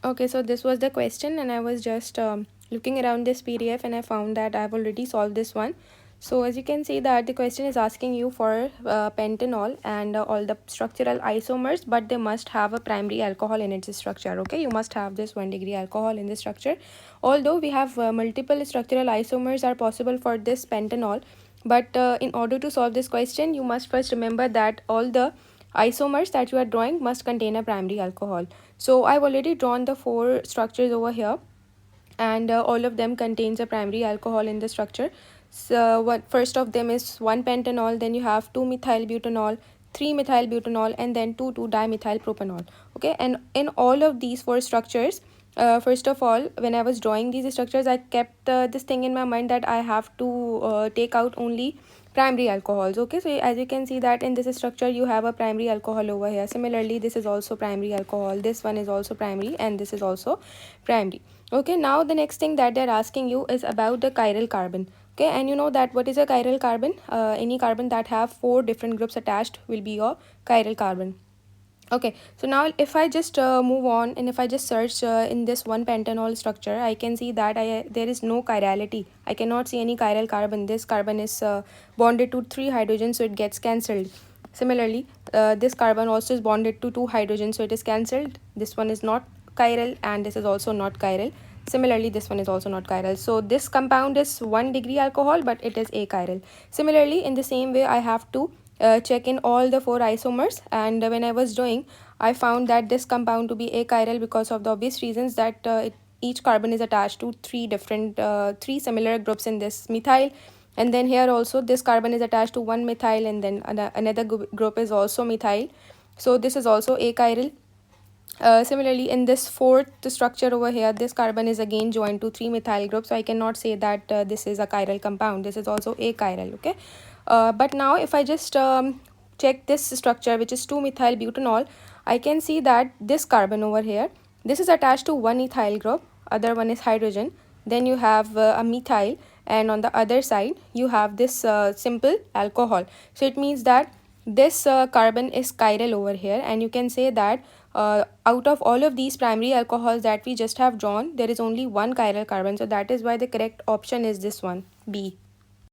Okay, so this was the question, and I was just looking around this PDF, and I found that I've already solved this one. So as you can see that the question is asking you for pentanol and all the structural isomers, but they must have a primary alcohol in its structure. Okay, you must have this 1 degree alcohol in the structure. Although we have multiple structural isomers are possible for this pentanol, but in order to solve this question, you must first remember that all the isomers that you are drawing must contain a primary alcohol. So I've already drawn the 4 structures over here, and all of them contains a primary alcohol in the structure. So what first of them is 1 pentanol, then you have 2 methyl butanol, 3 methyl butanol, and then 2,2 dimethyl propanol. Okay, and in all of these 4 structures, first of all, when I was drawing these structures, I kept this thing in my mind that I have to take out only primary alcohols. Okay, so as you can see that in this structure you have a primary alcohol over here. Similarly, this is also primary alcohol, this one is also primary, and this is also primary. Okay, now the next thing that they're asking you is about the chiral carbon. Okay, and you know that what is a chiral carbon? Any carbon that have 4 different groups attached will be your chiral carbon. Okay, so now if I just move on, and if I just search in this 1 pentanol structure, I can see that there is no chirality. I cannot see any chiral carbon. This carbon is bonded to 3 hydrogens, so it gets cancelled. Similarly, this carbon also is bonded to 2 hydrogens, so it is cancelled. This one is not chiral, and this is also not chiral. Similarly, this one is also not chiral. So this compound is 1 degree alcohol, but it is achiral. Similarly, in the same way, I have to check in all the 4 isomers, and when I was doing, I found that this compound to be achiral because of the obvious reasons that each carbon is attached to 3 similar groups in this methyl, and then here also this carbon is attached to 1 methyl, and then another group is also methyl, so this is also achiral. Similarly, in this 4th structure over here, this carbon is again joined to 3 methyl groups, so I cannot say that this is a chiral compound. This is also achiral. Okay, but now if I just check this structure, which is 2 methyl butanol, I can see that this carbon over here, this is attached to 1 ethyl group, other one is hydrogen, then you have a methyl, and on the other side you have this simple alcohol. So it means that this carbon is chiral over here, and you can say that out of all of these primary alcohols that we just have drawn, there is only one chiral carbon. So that is why the correct option is this one, B.